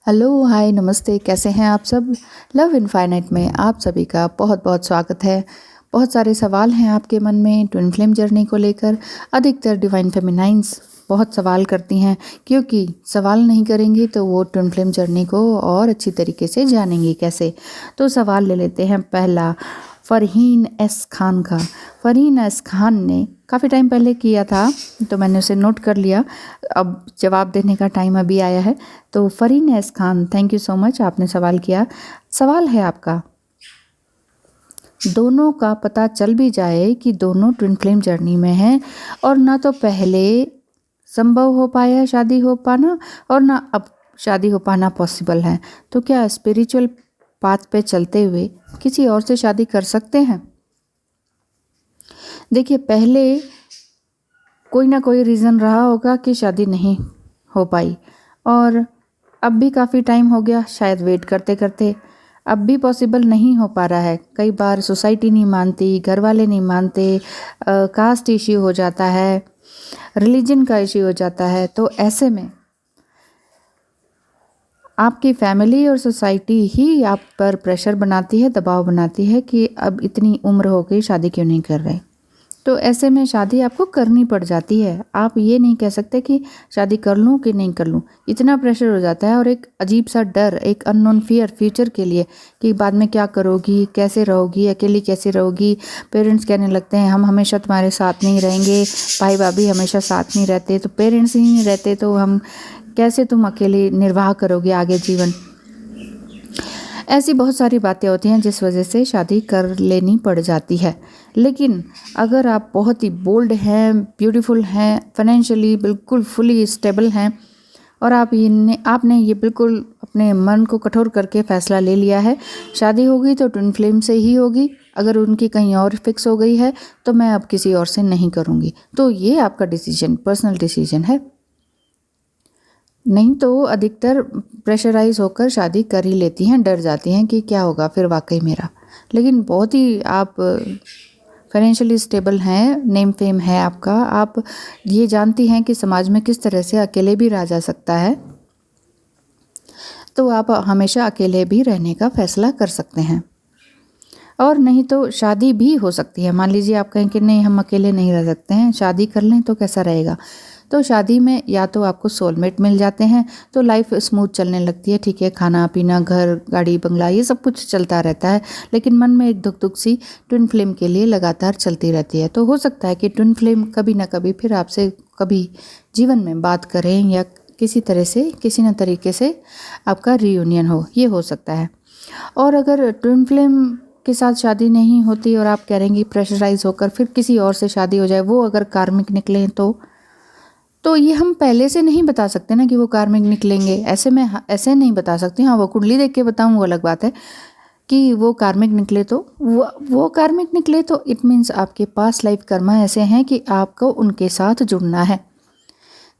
Hello, हाय, नमस्ते, कैसे हैं आप सब? लव इनफाइनाइट में आप सभी का बहुत बहुत स्वागत है। बहुत सारे सवाल हैं आपके मन में ट्विन फ्लेम जर्नी को लेकर। अधिकतर डिवाइन फेमिनाइंस बहुत सवाल करती हैं, क्योंकि सवाल नहीं करेंगी तो वो ट्विन फ्लेम जर्नी को और अच्छी तरीके से जानेंगी कैसे। तो सवाल ले लेते हैं पहला फ़रहीन एस खान का। फ़रहीन एस खान ने काफ़ी टाइम पहले किया था, तो मैंने उसे नोट कर लिया। अब जवाब देने का टाइम अभी आया है। तो Farheen S Khan, thank you so much, आपने सवाल किया। सवाल है आपका, दोनों का पता चल भी जाए कि दोनों ट्विन फ्लेम जर्नी में हैं और ना तो पहले संभव हो पाया शादी हो पाना और ना अब शादी हो पाना पॉसिबल है, तो क्या स्पिरिचुअल पाथ पे चलते हुए किसी और से शादी कर सकते हैं? देखिए, पहले कोई ना कोई रीज़न रहा होगा कि शादी नहीं हो पाई, और अब भी काफ़ी टाइम हो गया शायद वेट करते करते, अब भी पॉसिबल नहीं हो पा रहा है। कई बार सोसाइटी नहीं मानती, घर वाले नहीं मानते, कास्ट इश्यू हो जाता है, रिलीजन का इश्यू हो जाता है। तो ऐसे में आपकी फैमिली और सोसाइटी ही आप पर प्रेशर बनाती है, दबाव बनाती है कि अब इतनी उम्र हो गई, शादी क्यों नहीं कर रहे। तो ऐसे में शादी आपको करनी पड़ जाती है। आप ये नहीं कह सकते कि शादी कर लूँ कि नहीं कर लूँ, इतना प्रेशर हो जाता है। और एक अजीब सा डर, एक अननोन फियर फ्यूचर के लिए कि बाद में क्या करोगी, कैसे रहोगी, अकेली कैसे रहोगी। पेरेंट्स कहने लगते हैं हम हमेशा तुम्हारे साथ नहीं रहेंगे, भाई भाभी हमेशा साथ नहीं रहते, तो पेरेंट्स ही नहीं रहते तो हम कैसे, तुम अकेले निर्वाह करोगे आगे जीवन। ऐसी बहुत सारी बातें होती हैं जिस वजह से शादी कर लेनी पड़ जाती है। लेकिन अगर आप बहुत ही बोल्ड हैं, ब्यूटीफुल हैं, फाइनेंशियली बिल्कुल फुली स्टेबल हैं और आपने ये बिल्कुल अपने मन को कठोर करके फ़ैसला ले लिया है, शादी होगी तो ट्विन फ्लेम से ही होगी, अगर उनकी कहीं और फिक्स हो गई है तो मैं अब किसी और से नहीं करूँगी, तो ये आपका डिसीजन, पर्सनल डिसीजन है। नहीं तो अधिकतर प्रेशराइज होकर शादी कर ही लेती हैं, डर जाती हैं कि क्या होगा फिर वाकई मेरा। लेकिन बहुत ही आप फाइनेंशियली स्टेबल हैं, नेम फेम है आपका, आप ये जानती हैं कि समाज में किस तरह से अकेले भी रहा जा सकता है, तो आप हमेशा अकेले भी रहने का फैसला कर सकते हैं। और नहीं तो शादी भी हो सकती है। मान लीजिए आप कहें कि नहीं हम अकेले नहीं रह सकते हैं, शादी कर लें तो कैसा रहेगा। तो शादी में या तो आपको सोलमेट मिल जाते हैं तो लाइफ स्मूथ चलने लगती है, ठीक है, खाना पीना, घर गाड़ी बंगला ये सब कुछ चलता रहता है, लेकिन मन में एक दुख दुख सी ट्विन फ्लेम के लिए लगातार चलती रहती है। तो हो सकता है कि ट्विन फ्लेम कभी ना कभी फिर आपसे कभी जीवन में बात करें या किसी तरह से, किसी न तरीके से आपका रीयूनियन हो, ये हो सकता है। और अगर ट्विन फ्लेम के साथ शादी नहीं होती और आप कह रहे हैं कि प्रेशराइज होकर फिर किसी और से शादी हो जाए, वो अगर कार्मिक निकले तो ये हम पहले से नहीं बता सकते ना कि वो कार्मिक निकलेंगे। ऐसे में ऐसे नहीं बता सकती। हाँ, वो कुंडली देख के बताऊँ वो अलग बात है कि वो कार्मिक निकले तो वो कार्मिक निकले तो इट मीन्स आपके पास लाइफ कर्मा ऐसे हैं कि आपको उनके साथ जुड़ना है।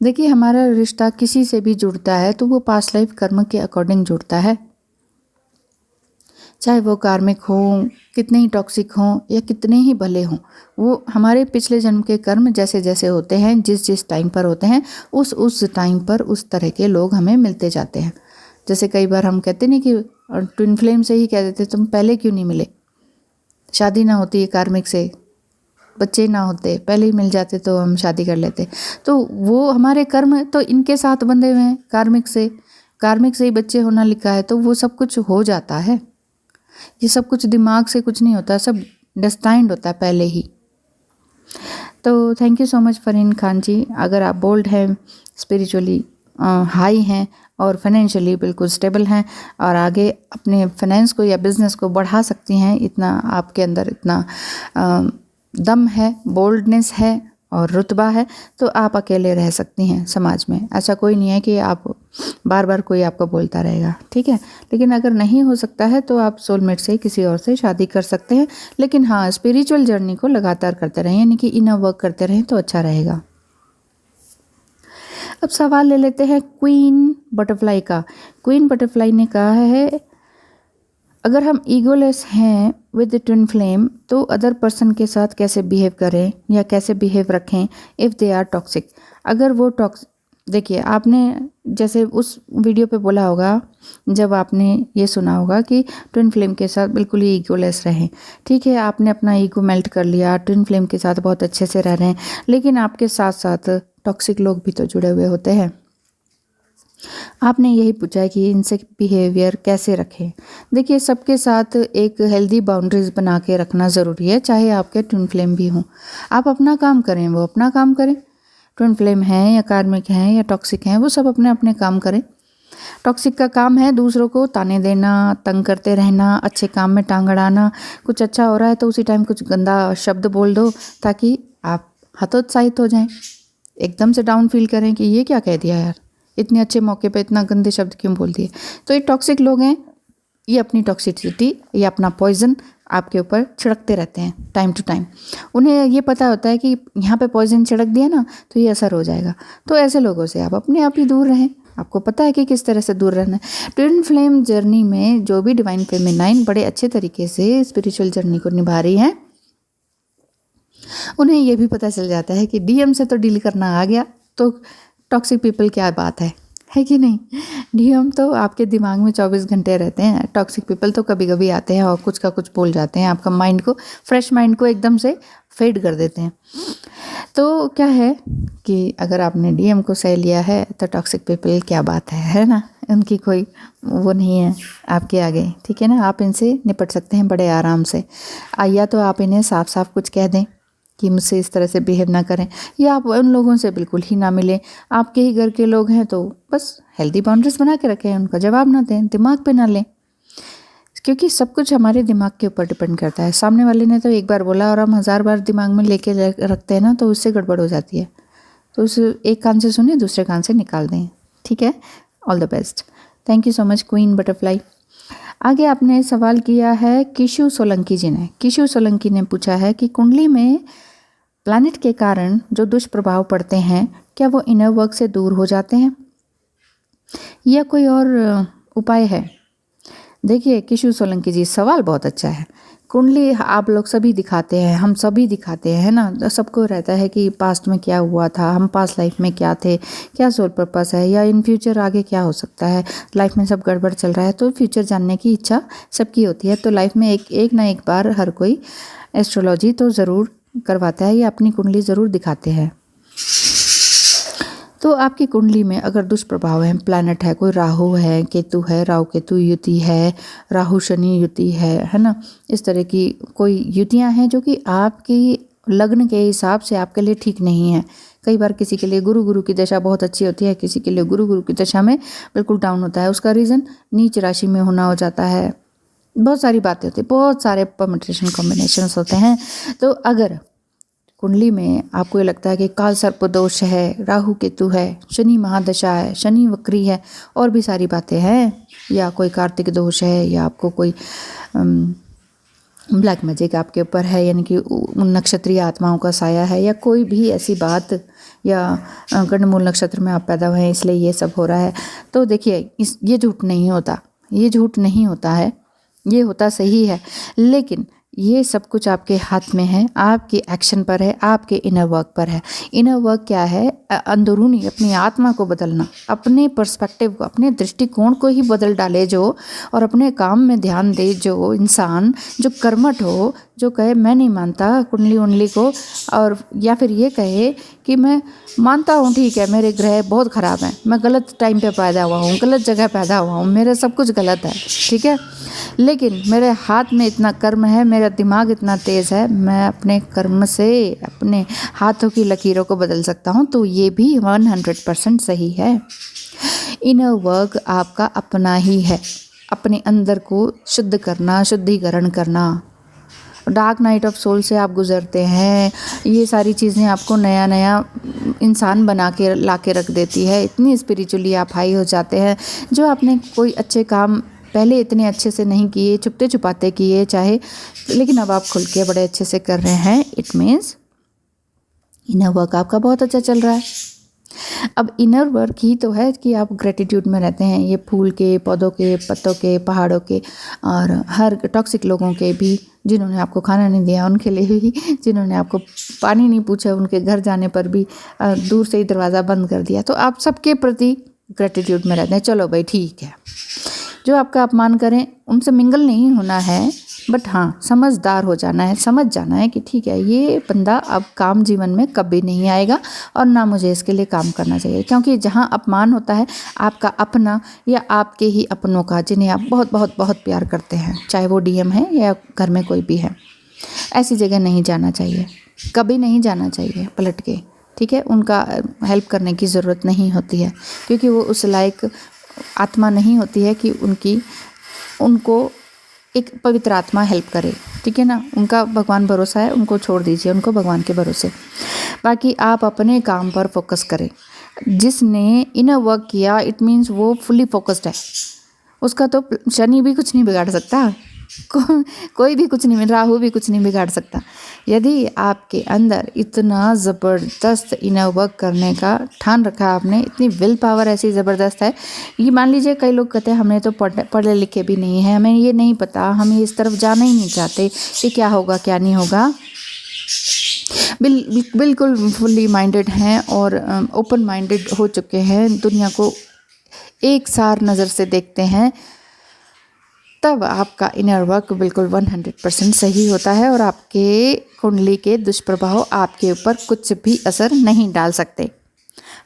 देखिए, हमारा रिश्ता किसी से भी जुड़ता है तो वो पास्ट लाइफ कर्म के अकॉर्डिंग जुड़ता है, चाहे वो कार्मिक हों, कितने ही टॉक्सिक हों या कितने ही भले हों। वो हमारे पिछले जन्म के कर्म जैसे जैसे होते हैं, जिस जिस टाइम पर होते हैं, उस टाइम पर उस तरह के लोग हमें मिलते जाते हैं। जैसे कई बार हम कहते नहीं कि ट्विन फ्लेम से ही कह देते तुम पहले क्यों नहीं मिले, शादी ना होती कार्मिक से, बच्चे ना होते, पहले ही मिल जाते तो हम शादी कर लेते। तो वो हमारे कर्म तो इनके साथ बंधे हुए हैं, कार्मिक से ही बच्चे होना लिखा है, तो वो सब कुछ हो जाता है। ये सब कुछ दिमाग से कुछ नहीं होता, सब डेस्टाइंड होता है पहले ही। तो thank you so much Farheen Khan ji. अगर आप बोल्ड हैं, स्पिरिचुअली हाई हैं और फाइनेंशियली बिल्कुल स्टेबल हैं और आगे अपने फाइनेंस को या बिज़नेस को बढ़ा सकती हैं, इतना आपके अंदर इतना दम है, बोल्डनेस है और रुतबा है, तो आप अकेले रह सकती हैं समाज में। ऐसा कोई नहीं है कि आप बार बार कोई आपको बोलता रहेगा, ठीक है। लेकिन अगर नहीं हो सकता है तो आप सोलमेट से किसी और से शादी कर सकते हैं। लेकिन हाँ, स्पिरिचुअल जर्नी को लगातार करते रहें, यानी कि इनर वर्क करते रहें तो अच्छा रहेगा। अब सवाल ले लेते हैं क्वीन बटरफ्लाई का। क्वीन बटरफ्लाई ने कहा है, अगर हम ईगोलेस हैं विद ट्विन फ्लेम तो अदर पर्सन के साथ कैसे बिहेव करें या कैसे बिहेव रखें इफ़ दे आर टॉक्सिक। अगर वो देखिए, आपने जैसे उस वीडियो पे बोला होगा, जब आपने ये सुना होगा कि ट्विन फ्लेम के साथ बिल्कुल ही ईगोलेस रहें। ठीक है, आपने अपना ईगो मेल्ट कर लिया, ट्विन फ्लेम के साथ बहुत अच्छे से रह रहे हैं, लेकिन आपके साथ साथ टॉक्सिक लोग भी तो जुड़े हुए होते हैं। आपने यही पूछा है कि इनसे बिहेवियर कैसे रखें। देखिए, सबके साथ एक हेल्दी बाउंड्रीज बना के रखना ज़रूरी है, चाहे आपके ट्विन फ्लेम भी हों। आप अपना काम करें, वो अपना काम करें। ट्विन फ्लेम हैं या कार्मिक हैं या टॉक्सिक हैं, वो सब अपने अपने काम करें। टॉक्सिक का काम है दूसरों को ताने देना, तंग करते रहना, अच्छे काम में टांग अड़ाना। कुछ अच्छा हो रहा है तो उसी टाइम कुछ गंदा शब्द बोल दो, ताकि आप हतोत्साहित हो जाएं, एकदम से डाउन फील करें कि ये क्या कह दिया यार, इतने अच्छे मौके पे इतना गंदे शब्द क्यों बोल दिए। तो ये टॉक्सिक लोग हैं, ये अपनी टॉक्सिसिटी या अपना पॉइजन आपके ऊपर छिड़कते रहते हैं टाइम टू टाइम। उन्हें ये पता होता है कि यहाँ पे पॉइजन छिड़क दिया ना तो ये असर हो जाएगा। तो ऐसे लोगों से आप अपने आप ही दूर रहें। आपको पता है कि किस तरह से दूर रहना है। ट्विन फ्लेम जर्नी में जो भी डिवाइन फेमिनाइन बड़े अच्छे तरीके से स्पिरिचुअल जर्नी को निभा रही हैं, उन्हें ये भी पता चल जाता है कि डीएम से तो डील करना आ गया, तो टॉक्सिक पीपल क्या बात है कि नहीं। डीएम तो आपके दिमाग में 24 घंटे रहते हैं, टॉक्सिक पीपल तो कभी कभी आते हैं और कुछ का कुछ बोल जाते हैं, आपका माइंड को, फ्रेश माइंड को एकदम से फेड कर देते हैं। तो क्या है कि अगर आपने डीएम को सह लिया है तो टॉक्सिक पीपल क्या बात है ना, उनकी कोई वो नहीं है आपके आगे। ठीक है ना, आप इनसे निपट सकते हैं बड़े आराम से। या तो आप इन्हें साफ साफ कुछ कह दें कि मुझसे इस तरह से बिहेव ना करें, या आप उन लोगों से बिल्कुल ही ना मिलें। आपके ही घर के लोग हैं तो बस हेल्दी बाउंड्रीज बना के रखें, उनका जवाब ना दें, दिमाग पे ना लें, क्योंकि सब कुछ हमारे दिमाग के ऊपर डिपेंड करता है। सामने वाले ने तो एक बार बोला और हम 1000 बार दिमाग में लेके रखते हैं ना, तो उससे गड़बड़ हो जाती है। तो उस एक कान से सुने, दूसरे कान से निकाल दें। ठीक है, all the best. Thank you so much queen butterfly. आगे आपने सवाल किया है किशु सोलंकी जी ने। किशु सोलंकी ने पूछा है कि कुंडली में प्लैनेट के कारण जो दुष्प्रभाव पड़ते हैं, क्या वो इनर वर्क से दूर हो जाते हैं या कोई और उपाय है। देखिए किशु सोलंकी जी, सवाल बहुत अच्छा है। कुंडली आप लोग सभी दिखाते हैं, हम सभी दिखाते हैं, है ना। सबको रहता है कि पास्ट में क्या हुआ था, हम पास्ट लाइफ में क्या थे, क्या सोल पर्पस है, या इन फ्यूचर आगे क्या हो सकता है। लाइफ में सब गड़बड़ चल रहा है तो फ्यूचर जानने की इच्छा सबकी होती है। तो लाइफ में एक ना एक बार हर कोई एस्ट्रोलॉजी तो ज़रूर करवाता है या अपनी कुंडली ज़रूर दिखाते हैं। तो आपकी कुंडली में अगर दुष्प्रभाव है, प्लैनेट है, कोई राहु है, केतु है, राहु केतु युति है, राहु शनि युति है ना, इस तरह की कोई युतियाँ हैं जो कि आपकी लग्न के हिसाब से आपके लिए ठीक नहीं है। कई बार किसी के लिए गुरु की दशा बहुत अच्छी होती है, किसी के लिए गुरु की दशा में बिल्कुल डाउन होता है। उसका रीज़न नीच राशि में होना हो जाता है, बहुत सारी बातें होती है, बहुत सारे परम्यूटेशन कॉम्बिनेशंस होते हैं। तो अगर कुंडली में आपको ये लगता है कि काल सर्प दोष है, राहु केतु है, शनि महादशा है, शनि वक्री है, और भी सारी बातें हैं, या कोई कार्तिक दोष है, या आपको कोई ब्लैक मैजिक आपके ऊपर है, यानी कि नक्षत्रीय आत्माओं का साया है, या कोई भी ऐसी बात, या गंडमूल नक्षत्र में आप पैदा हुए हैं इसलिए ये सब हो रहा है, तो देखिए ये झूठ नहीं होता, ये झूठ नहीं होता है, ये होता सही है। लेकिन ये सब कुछ आपके हाथ में है, आपके एक्शन पर है, आपके इनर वर्क पर है। इनर वर्क क्या है? अंदरूनी अपनी आत्मा को बदलना, अपने पर्सपेक्टिव को, अपने दृष्टिकोण को ही बदल डाले जो, और अपने काम में ध्यान दे जो इंसान, जो कर्मठ हो, जो कहे मैं नहीं मानता कुंडली उंडली को, और या फिर ये कहे कि मैं मानता हूँ, ठीक है मेरे ग्रह बहुत ख़राब हैं, मैं गलत टाइम पे पैदा हुआ हूँ, गलत जगह पैदा हुआ हूँ, मेरा सब कुछ गलत है, ठीक है, लेकिन मेरे हाथ में इतना कर्म है, मेरा दिमाग इतना तेज़ है, मैं अपने कर्म से अपने हाथों की लकीरों को बदल सकता हूँ, तो ये भी 100% सही है। इनर वर्क आपका अपना ही है, अपने अंदर को शुद्ध करना, शुद्धिकरण करना। डार्क नाइट ऑफ सोल से आप गुजरते हैं, ये सारी चीज़ें आपको नया नया इंसान बना के ला के रख देती है। इतनी स्पिरिचुअली आप हाई हो जाते हैं, जो आपने कोई अच्छे काम पहले इतने अच्छे से नहीं किए, छुपते छुपाते किए चाहे, लेकिन अब आप खुल के बड़े अच्छे से कर रहे हैं। इट मीन्स इनर वर्क आपका बहुत अच्छा चल रहा है। अब इनर वर्क ही तो है कि आप ग्रेटिट्यूड में रहते हैं, ये फूल के, पौधों के, पत्तों के, पहाड़ों के और हर टॉक्सिक लोगों के भी, जिन्होंने आपको खाना नहीं दिया उनके लिए भी, जिन्होंने आपको पानी नहीं पूछा उनके घर जाने पर भी दूर से ही दरवाज़ा बंद कर दिया, तो आप सबके प्रति ग्रेटिट्यूड में रहते हैं। चलो भाई ठीक है, जो आपका अपमान करें उनसे मिंगल नहीं होना है, बट हाँ समझदार हो जाना है, समझ जाना है कि ठीक है ये बंदा अब काम जीवन में कभी नहीं आएगा और ना मुझे इसके लिए काम करना चाहिए। क्योंकि जहाँ अपमान होता है आपका अपना या आपके ही अपनों का, जिन्हें आप बहुत बहुत बहुत प्यार करते हैं, चाहे वो डीएम है या घर में कोई भी है, ऐसी जगह नहीं जाना चाहिए, कभी नहीं जाना चाहिए पलट के। ठीक है, उनका हेल्प करने की ज़रूरत नहीं होती है, क्योंकि वो उस लायक आत्मा नहीं होती है कि उनको एक पवित्र आत्मा हेल्प करे। ठीक है ना, उनका भगवान भरोसा है, उनको छोड़ दीजिए, उनको भगवान के भरोसे। बाकी आप अपने काम पर फोकस करें। जिसने इनर वर्क किया इट मीन्स वो फुली फोकस्ड है, उसका तो शनि भी कुछ नहीं बिगाड़ सकता, कोई भी कुछ नहीं, राहु भी कुछ नहीं बिगाड़ सकता। यदि आपके अंदर इतना ज़बरदस्त इनर वर्क करने का ठान रखा है आपने, इतनी विल पावर ऐसी ज़बरदस्त है, ये मान लीजिए कई लोग कहते हैं हमने तो पढ़े लिखे भी नहीं है, हमें ये नहीं पता, हम इस तरफ जाना ही नहीं चाहते कि क्या होगा क्या नहीं होगा। बिल्कुल फुल्ली माइंडेड हैं और ओपन माइंडेड हो चुके हैं, दुनिया को एक सार नज़र से देखते हैं, तब आपका इनर वर्क बिल्कुल 100% सही होता है और आपके कुंडली के दुष्प्रभाव आपके ऊपर कुछ भी असर नहीं डाल सकते।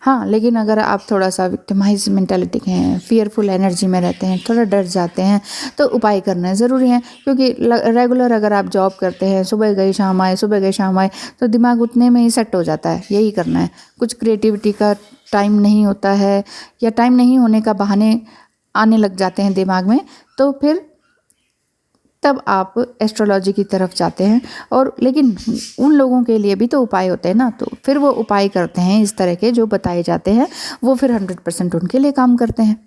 हाँ, लेकिन अगर आप थोड़ा सा विक्टिमाइज मेंटालिटी के हैं, फियरफुल एनर्जी में रहते हैं, थोड़ा डर जाते हैं, तो उपाय करना ज़रूरी है। क्योंकि रेगुलर अगर आप जॉब करते हैं, सुबह गए शाम आए, सुबह गए शाम आए, तो दिमाग उतने में ही सेट हो जाता है, यही करना है। कुछ क्रिएटिविटी का टाइम नहीं होता है या टाइम नहीं होने का बहाने आने लग जाते हैं दिमाग में, तो फिर तब आप एस्ट्रोलॉजी की तरफ जाते हैं। और लेकिन उन लोगों के लिए भी तो उपाय होते हैं ना, तो फिर वो उपाय करते हैं इस तरह के जो बताए जाते हैं, वो फिर 100% उनके लिए काम करते हैं।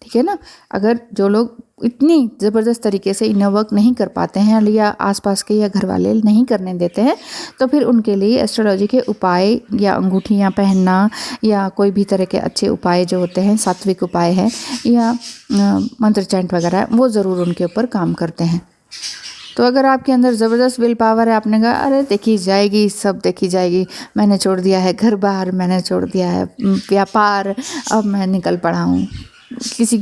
ठीक है ना, अगर जो लोग इतनी ज़बरदस्त तरीके से इनर वर्क नहीं कर पाते हैं या आसपास के या घर वाले नहीं करने देते हैं, तो फिर उनके लिए एस्ट्रोलॉजी के उपाय या अंगूठियाँ पहनना या कोई भी तरह के अच्छे उपाय जो होते हैं, सात्विक उपाय है या मंत्र चैंट वगैरह, वो ज़रूर उनके ऊपर काम करते हैं। तो अगर आपके अंदर ज़बरदस्त विल पावर है, आपने कहा अरे देखी जाएगी, सब देखी जाएगी, मैंने छोड़ दिया है घर बार, मैंने छोड़ दिया है व्यापार, अब मैं निकल पड़ा हूँ किसी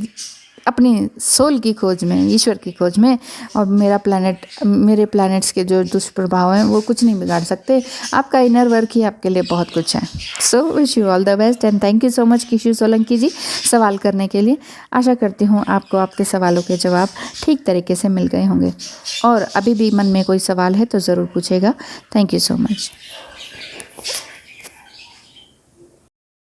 अपनी सोल की खोज में, ईश्वर की खोज में, और मेरे प्लैनेट्स के जो दुष्प्रभाव हैं वो कुछ नहीं बिगाड़ सकते, आपका इनर वर्क ही आपके लिए बहुत कुछ है। So wish you all the best and thank you so much Kishu Solanki ji सवाल करने के लिए। आशा करती हूँ आपको आपके सवालों के जवाब ठीक तरीके से मिल गए होंगे, और अभी भी मन में कोई सवाल है तो ज़रूर पूछेगा। Thank you so much.